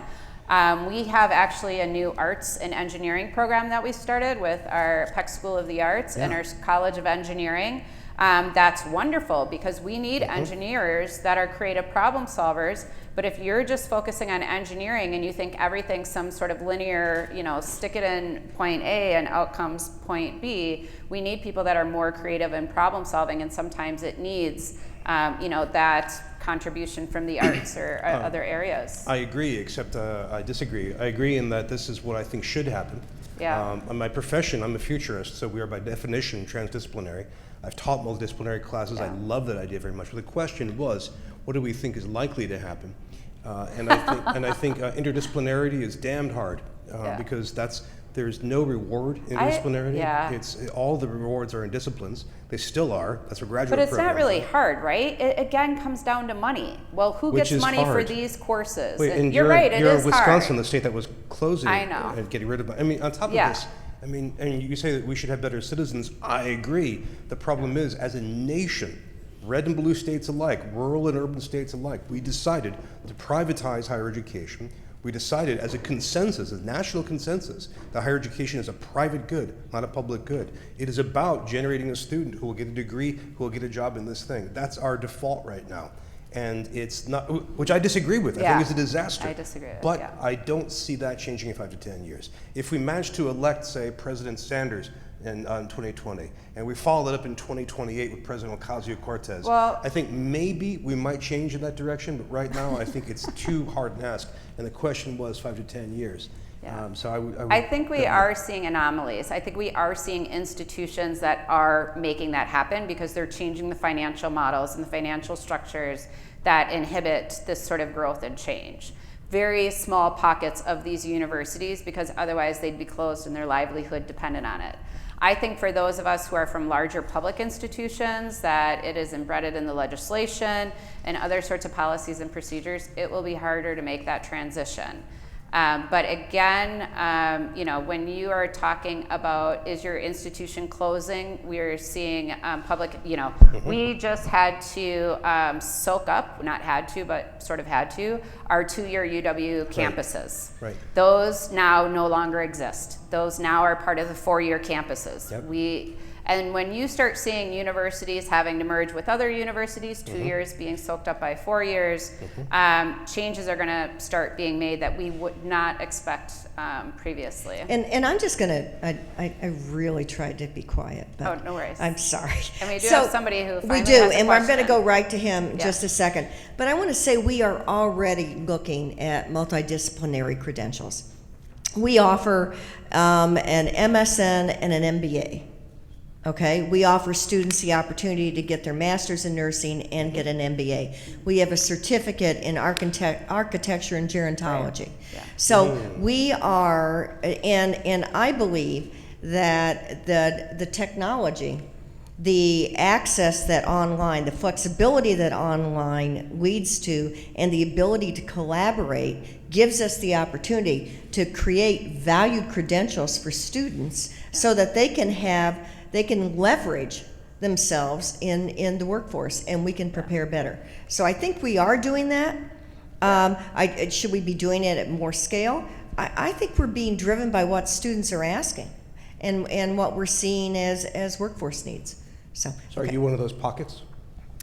we have actually a new arts and engineering program that we started with our Peck School of the Arts and our College of Engineering. That's wonderful because we need engineers that are creative problem solvers. But if you're just focusing on engineering and you think everything's some sort of linear, stick it in point A and out comes point B, we need people that are more creative in problem solving, and sometimes it needs, that contribution from the arts or other areas. I agree, except I disagree. I agree in that this is what I think should happen. Yeah. In my profession, I'm a futurist, so we are by definition transdisciplinary. I've taught multidisciplinary classes. I love that idea very much. But the question was, what do we think is likely to happen? And I think interdisciplinarity is damned hard because there's no reward in interdisciplinarity. It's all the rewards are in disciplines. They still are. That's what graduate programs. But it's not really hard, right? It again comes down to money. Well, who gets money for these courses? Wait, and you're right. It is hard. You're Wisconsin, the state that was closing I know. and getting rid of it. I mean, on top of this. And you say that we should have better citizens. I agree. The problem is, as a nation, red and blue states alike, rural and urban states alike, we decided to privatize higher education. We decided as a consensus, a national consensus, that higher education is a private good, not a public good. It is about generating a student who will get a degree, who will get a job in this thing. That's our default right now. And it's not, which I disagree with. I think it's a disaster. I disagree with, But I don't see that changing in 5 to 10 years. If we manage to elect, say, President Sanders in 2020, and we follow it up in 2028 with President Ocasio-Cortez, I think maybe we might change in that direction, but right now I think it's too hard an ask. And the question was 5 to 10 years. I think we are seeing anomalies. I think we are seeing institutions that are making that happen because they're changing the financial models and the financial structures that inhibit this sort of growth and change. Very small pockets of these universities because otherwise they'd be closed and their livelihood dependent on it. I think for those of us who are from larger public institutions that it is embedded in the legislation and other sorts of policies and procedures, it will be harder to make that transition. But again, when you are talking about is your institution closing, we're seeing public, we just had to soak up, not had to, but sort of had to, our 2-year UW campuses. Right. Those now no longer exist. Those now are part of the 4-year campuses. Yep. And when you start seeing universities having to merge with other universities, 2 years being soaked up by 4 years, changes are going to start being made that we would not expect previously. And I'm just going to, I really tried to be quiet. But Oh, no worries. I'm sorry. And we do have somebody who finally We do, has a and I'm going to question. go right to him in just a second. But I want to say we are already looking at multidisciplinary credentials. We offer an MSN and an MBA. Okay, we offer students the opportunity to get their master's in nursing and get an MBA. We have a certificate in architecture and gerontology. Right. Yeah. So we are, and I believe that the technology, the access that online, the flexibility that online leads to, and the ability to collaborate gives us the opportunity to create valued credentials for students so that they can leverage themselves in the workforce, and we can prepare better. So I think we are doing that. Should we be doing it at more scale? I think we're being driven by what students are asking and what we're seeing as workforce needs. So Are you one of those pockets?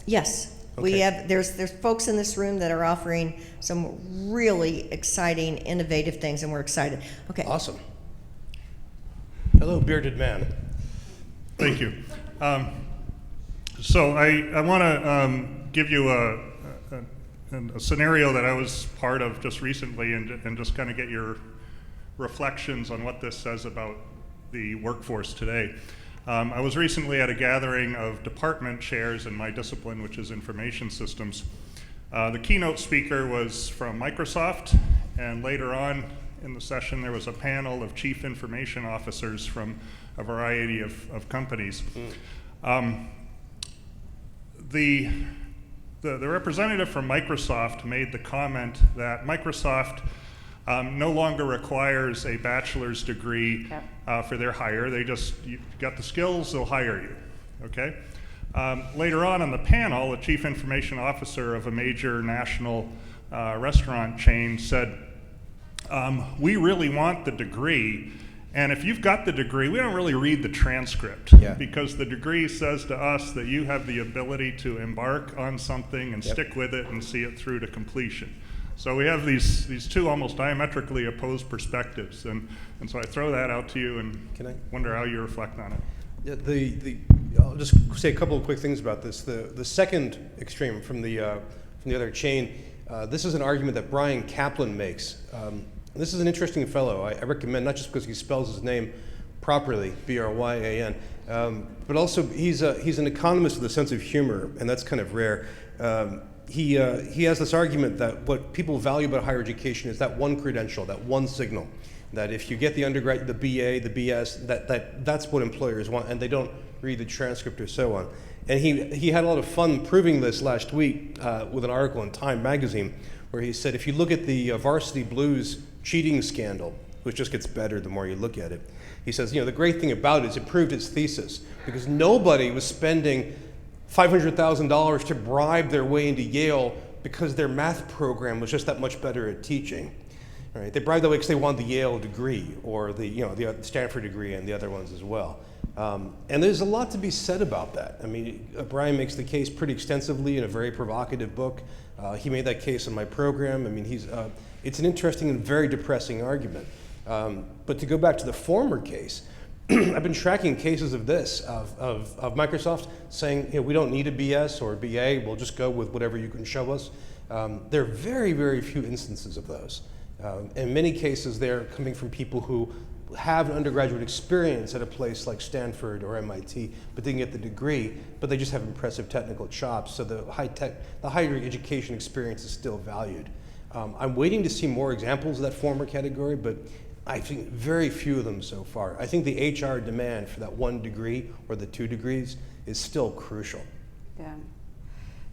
Yes. Okay. We have, there's folks in this room that are offering some really exciting, innovative things, and we're excited. Okay. Awesome. Hello, bearded man. Thank you. So I want to give you a scenario that I was part of just recently, and just kind of get your reflections on what this says about the workforce today. I was recently at a gathering of department chairs in my discipline, which is information systems. The keynote speaker was from Microsoft, and later on in the session there was a panel of chief information officers from a variety of companies. The representative from Microsoft made the comment that Microsoft no longer requires a bachelor's degree for their hire. They just, you got the skills, they'll hire you, okay? Later on in the panel, a chief information officer of a major national restaurant chain said, we really want the degree, and if you've got the degree, we don't really read the transcript, because the degree says to us that you have the ability to embark on something and stick with it and see it through to completion. So we have these two almost diametrically opposed perspectives, and so I throw that out to you and wonder how you reflect on it. Yeah, I'll just say a couple of quick things about this. The second extreme from the other chain, this is an argument that Bryan Kaplan makes. This is an interesting fellow. I recommend, not just because he spells his name properly, B-R-Y-A-N, but also he's an economist with a sense of humor, and that's kind of rare. He has this argument that what people value about higher education is that one credential, that one signal, that if you get the undergrad, the BA, the BS, that's what employers want, and they don't read the transcript or so on. And he had a lot of fun proving this last week with an article in Time magazine, where he said, if you look at the Varsity Blues cheating scandal, which just gets better the more you look at it, he says, the great thing about it is it proved his thesis, because nobody was spending $500,000 to bribe their way into Yale because their math program was just that much better at teaching. Right? They bribed that way because they wanted the Yale degree, or the Stanford degree, and the other ones as well. And there's a lot to be said about that. I mean, Bryan makes the case pretty extensively in a very provocative book. He made that case in my program. I mean, it's an interesting and very depressing argument. But to go back to the former case, I've been tracking cases of this, of Microsoft saying, we don't need a BS or a BA, we'll just go with whatever you can show us. There are very, very few instances of those. In many cases, they're coming from people who have an undergraduate experience at a place like Stanford or MIT, but they can get the degree, but they just have impressive technical chops, so the higher education experience is still valued. I'm waiting to see more examples of that former category, but I think very few of them so far. I think the HR demand for that one degree or the 2 degrees is still crucial. Yeah.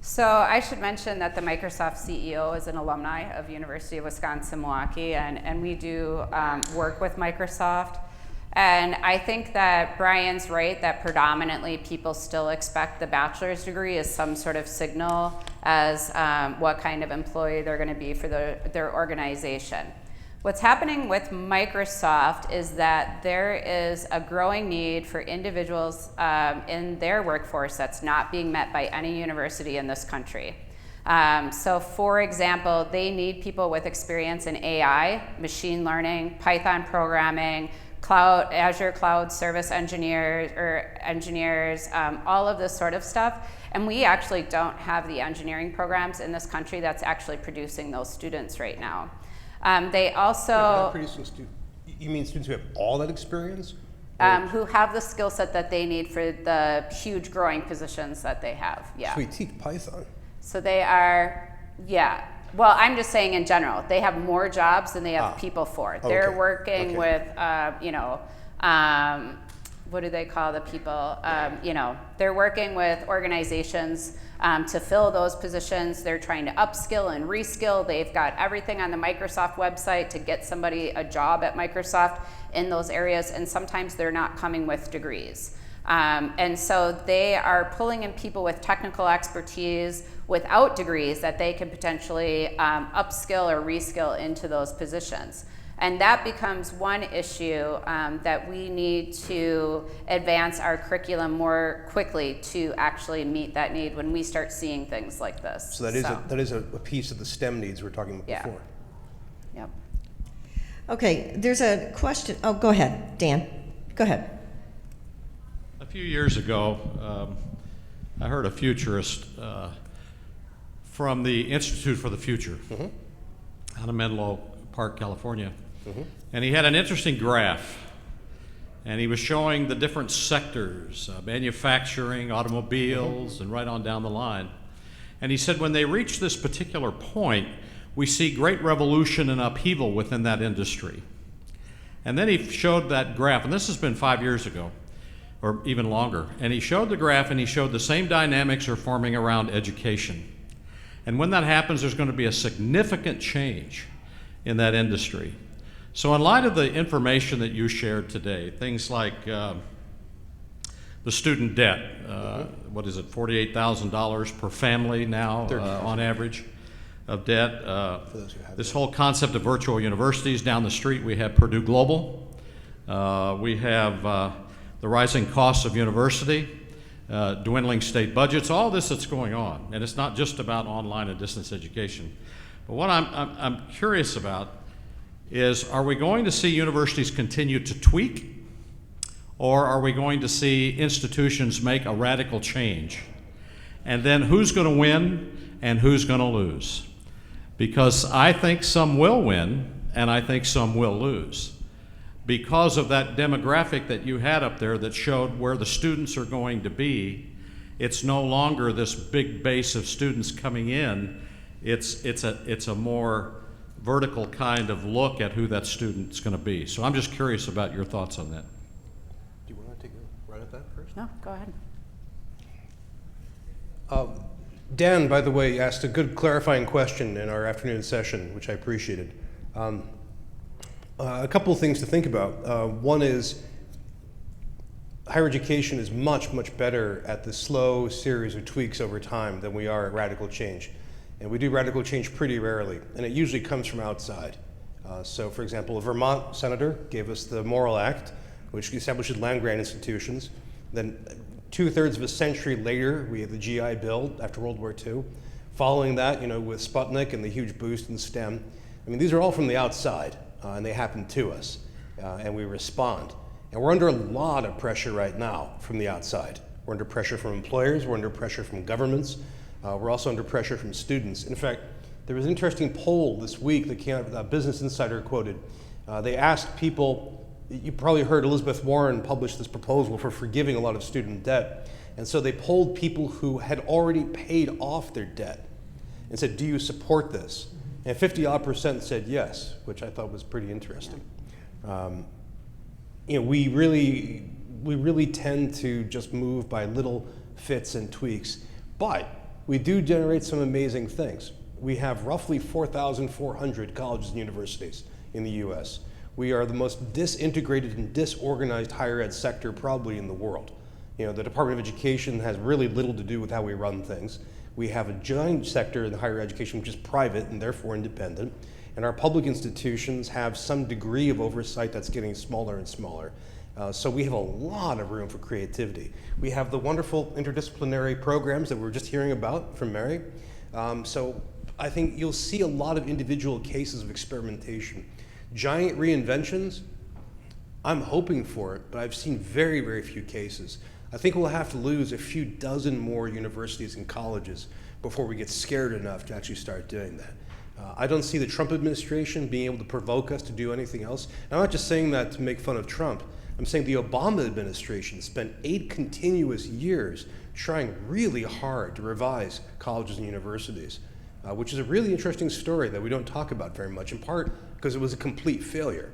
So I should mention that the Microsoft CEO is an alumni of University of Wisconsin-Milwaukee, and we do work with Microsoft. And I think that Bryan's right that predominantly people still expect the bachelor's degree as some sort of signal as what kind of employee they're going to be for their organization. What's happening with Microsoft is that there is a growing need for individuals in their workforce that's not being met by any university in this country. So for example, they need people with experience in AI, machine learning, Python programming, Azure Cloud Service engineers, all of this sort of stuff. And we actually don't have the engineering programs in this country that's actually producing those students right now. They also... You mean students who have all that experience? Who have the skill set that they need for the huge growing positions that they have, yeah. So we teach Python. So they are, yeah. Well, I'm just saying in general, they have more jobs than they have people for. They're working with, you know, what do they call the people? You know, they're working with organizations to fill those positions. They're trying to upskill and reskill. They've got everything on the Microsoft website to get somebody a job at Microsoft in those areas, and sometimes they're not coming with degrees. And so they are pulling in people with technical expertise without degrees that they can potentially upskill or reskill into those positions. And that becomes one issue that we need to advance our curriculum more quickly to actually meet that need when we start seeing things like this. So that is a piece of the STEM needs we were talking about before. Yep. Okay, there's a question. Oh, go ahead, Dan. Go ahead. A few years ago, I heard a futurist from the Institute for the Future out of Menlo Park, California. And he had an interesting graph. And he was showing the different sectors, manufacturing, automobiles, and right on down the line. And he said when they reach this particular point, we see great revolution and upheaval within that industry. And then he showed that graph, and this has been 5 years ago, or even longer. And he showed the graph and he showed the same dynamics are forming around education. And when that happens, there's going to be a significant change in that industry. So in light of the information that you shared today, things like the student debt, what is it, $48,000 per family now on average of debt. This whole concept of virtual universities. Down the street we have Purdue Global. We have the rising costs of university, dwindling state budgets, all this that's going on. And it's not just about online and distance education. But what I'm curious about is, are we going to see universities continue to tweak, or are we going to see institutions make a radical change? And then who's going to win and who's going to lose? Because I think some will win and I think some will lose, because of that demographic that you had up there that showed where the students are going to be. It's no longer this big base of students coming in. It's a more vertical kind of look at who that student's going to be. So I'm just curious about your thoughts on that. Do you want to take a run at that first? No, go ahead. Dan, by the way, asked a good clarifying question in our afternoon session, which I appreciated. A couple of things to think about. One is higher education is much, much better at the slow series of tweaks over time than we are at radical change. And we do radical change pretty rarely, and it usually comes from outside. So for example, a Vermont senator gave us the Morrill Act, which establishes land-grant institutions. Then 2/3 of a century later, we had the GI Bill after World War II. Following that, you know, with Sputnik and the huge boost in STEM. I mean, these are all from the outside, and they happen to us, and we respond. And we're under a lot of pressure right now from the outside. We're under pressure from employers, we're under pressure from governments, we're also under pressure from students. In fact, there was an interesting poll this week that came out, Business Insider quoted. They asked people, you probably heard Elizabeth Warren publish this proposal for forgiving a lot of student debt. And so they polled people who had already paid off their debt and said, do you support this? And 50-odd% said yes, which I thought was pretty interesting. You know, we really tend to just move by little fits and tweaks, but we do generate some amazing things. We have roughly 4,400 colleges and universities in the US. We are the most disintegrated and disorganized higher ed sector probably in the world. You know, the Department of Education has really little to do with how we run things. We have a giant sector in higher education which is private and therefore independent. And our public institutions have some degree of oversight that's getting smaller and smaller. So we have a lot of room for creativity. We have the wonderful interdisciplinary programs that we were just hearing about from Mary. So I think you'll see a lot of individual cases of experimentation. Giant reinventions, I'm hoping for it, but I've seen very, very few cases. I think we'll have to lose a few dozen more universities and colleges before we get scared enough to actually start doing that. I don't see the Trump administration being able to provoke us to do anything else. And I'm not just saying that to make fun of Trump. I'm saying the Obama administration spent 8 continuous years trying really hard to revise colleges and universities, which is a really interesting story that we don't talk about very much, in part because it was a complete failure.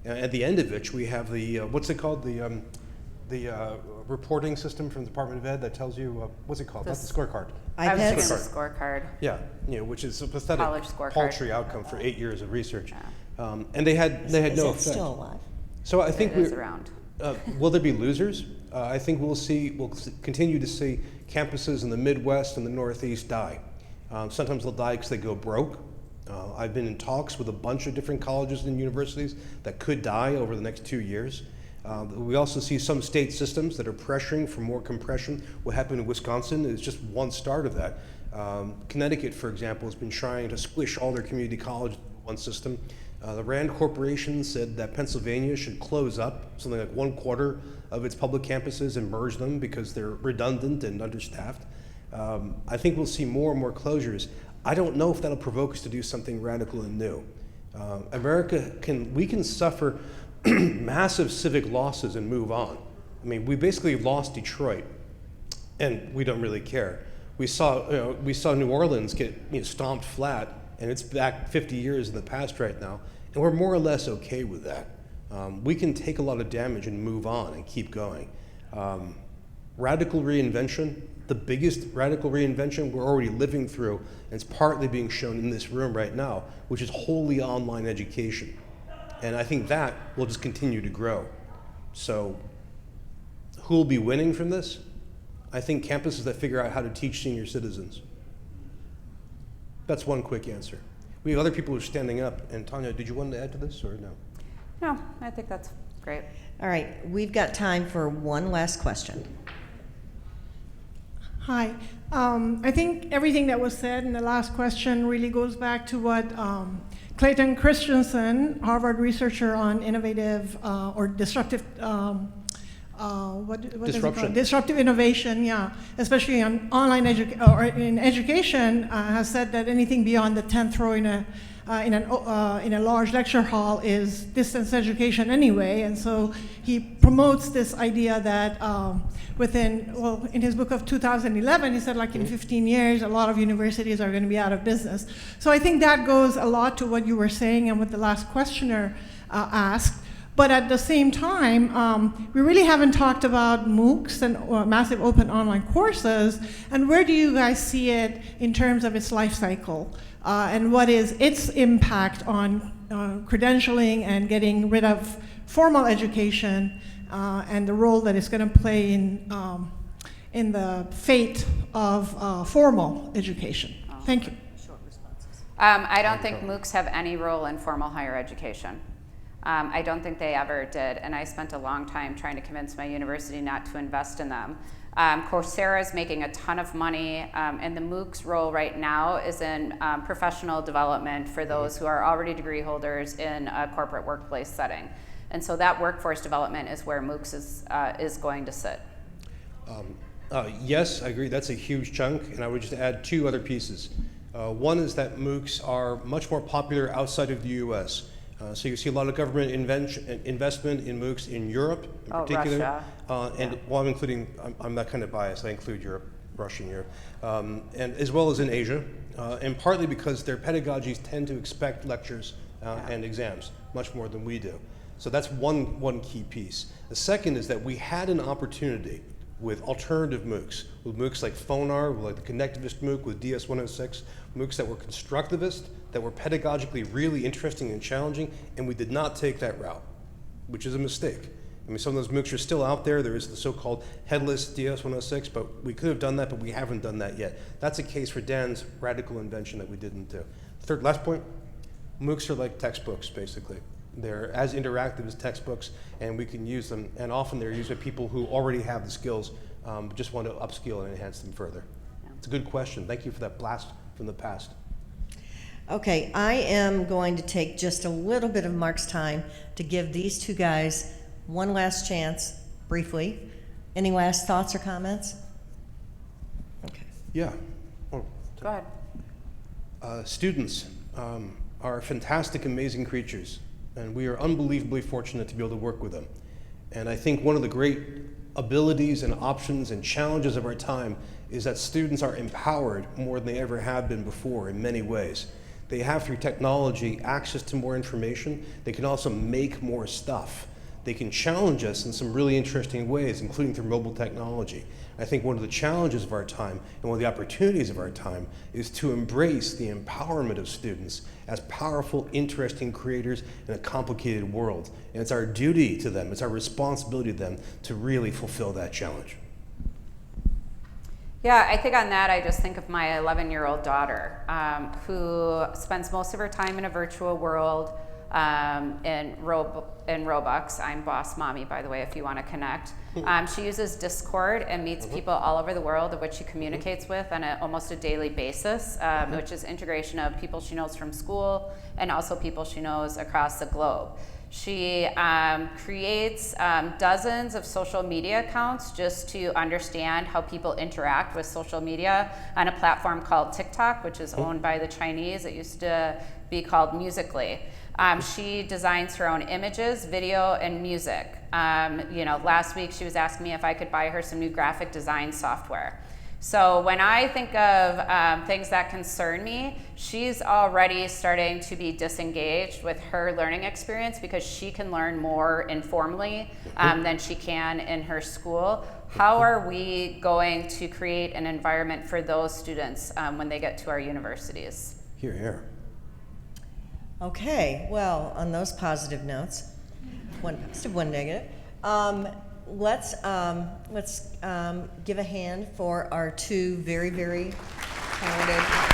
At the end of which we have the, what's it called, the reporting system from the Department of Ed that tells you, what's it called? Not the scorecard. I was thinking iPads. the scorecard. Yeah, which is a pathetic, College scorecard. paltry outcome for 8 years of research. Yeah. And they had no Is it effect. still alive? So I think It is around. will there be losers? I think we'll continue to see campuses in the Midwest and the Northeast die. Sometimes they'll die because they go broke. I've been in talks with a bunch of different colleges and universities that could die over the next 2 years. We also see some state systems that are pressuring for more compression. What happened in Wisconsin is just one start of that. Connecticut, for example, has been trying to squish all their community colleges into one system. The Rand Corporation said that Pennsylvania should close up something like 1/4 of its public campuses and merge them because they're redundant and understaffed. I think we'll see more and more closures. I don't know if that'll provoke us to do something radical and new. We can suffer massive civic losses and move on. I mean, we basically lost Detroit, and we don't really care. We saw New Orleans get stomped flat, and it's back 50 years in the past right now, and we're more or less okay with that. We can take a lot of damage and move on and keep going. Radical reinvention, the biggest radical reinvention we're already living through, and it's partly being shown in this room right now, which is wholly online education. And I think that will just continue to grow. So who will be winning from this? I think campuses that figure out how to teach senior citizens. That's one quick answer. We have other people who are standing up. And Tanya, did you want to add to this or no? No, I think that's great. All right, we've got time for one last question. Hi. I think everything that was said in the last question really goes back to what Clayton Christensen, Harvard researcher on innovative or disruptive, what is it called? Disruptive innovation, yeah, especially on online in education, has said that anything beyond the 10th row in a large lecture hall is distance education anyway, and so he promotes this idea that in his book of 2011, he said like in 15 years, a lot of universities are going to be out of business. So I think that goes a lot to what you were saying and what the last questioner asked. But at the same time, we really haven't talked about MOOCs and massive open online courses, and where do you guys see it in terms of its life cycle? And what is its impact on credentialing and getting rid of formal education and the role that it's going to play in the fate of formal education? Thank you. I don't think MOOCs have any role in formal higher education. I don't think they ever did, and I spent a long time trying to convince my university not to invest in them. Coursera is making a ton of money, and the MOOCs role right now is in professional development for those who are already degree holders in a corporate workplace setting. And so that workforce development is where MOOCs is going to sit. Yes, I agree. That's a huge chunk, and I would just add 2 other pieces. One is that MOOCs are much more popular outside of the U.S. So you see a lot of government investment in MOOCs in Europe, in particular. Russia. Well, I'm that kind of biased. I include Europe, Russia, and Europe, and as well as in Asia, and partly because their pedagogies tend to expect lectures and exams much more than we do. So that's one key piece. The second is that we had an opportunity with alternative MOOCs, with MOOCs like Phonar, like the Connectivist MOOC with DS-106, MOOCs that were constructivist, that were pedagogically really interesting and challenging, and we did not take that route, which is a mistake. I mean, some of those MOOCs are still out there. There is the so-called headless DS-106, but we could have done that, but we haven't done that yet. That's a case for Dan's radical invention that we didn't do. Last point, MOOCs are like textbooks, basically. They're as interactive as textbooks, and we can use them, and often they're used by people who already have the skills, but just want to upskill and enhance them further. It's a good question. Thank you for that blast from the past. Okay, I am going to take just a little bit of Mark's time to give these two guys one last chance, briefly. Any last thoughts or comments? Okay. Yeah. Oh, Go ahead. Students are fantastic, amazing creatures, and we are unbelievably fortunate to be able to work with them. And I think one of the great abilities and options and challenges of our time is that students are empowered more than they ever have been before in many ways. They have, through technology, access to more information. They can also make more stuff. They can challenge us in some really interesting ways, including through mobile technology. I think one of the challenges of our time and one of the opportunities of our time is to embrace the empowerment of students as powerful, interesting creators in a complicated world. And it's our duty to them, it's our responsibility to them to really fulfill that challenge. Yeah, I think on that, I just think of my 11-year-old daughter, who spends most of her time in a virtual world, in Robux. I'm Boss Mommy, by the way, if you want to connect. She uses Discord and meets people all over the world, of which she communicates with on almost a daily basis, which is integration of people she knows from school and also people she knows across the globe. She creates dozens of social media accounts just to understand how people interact with social media on a platform called TikTok, which is owned by the Chinese. It used to be called Musical.ly. She designs her own images, video, and music. Last week she was asking me if I could buy her some new graphic design software. So when I think of things that concern me, she's already starting to be disengaged with her learning experience because she can learn more informally than she can in her school. How are we going to create an environment for those students when they get to our universities? Hear, hear. Okay, well, on those positive notes, one positive, one negative. Let's give a hand for our two very, very talented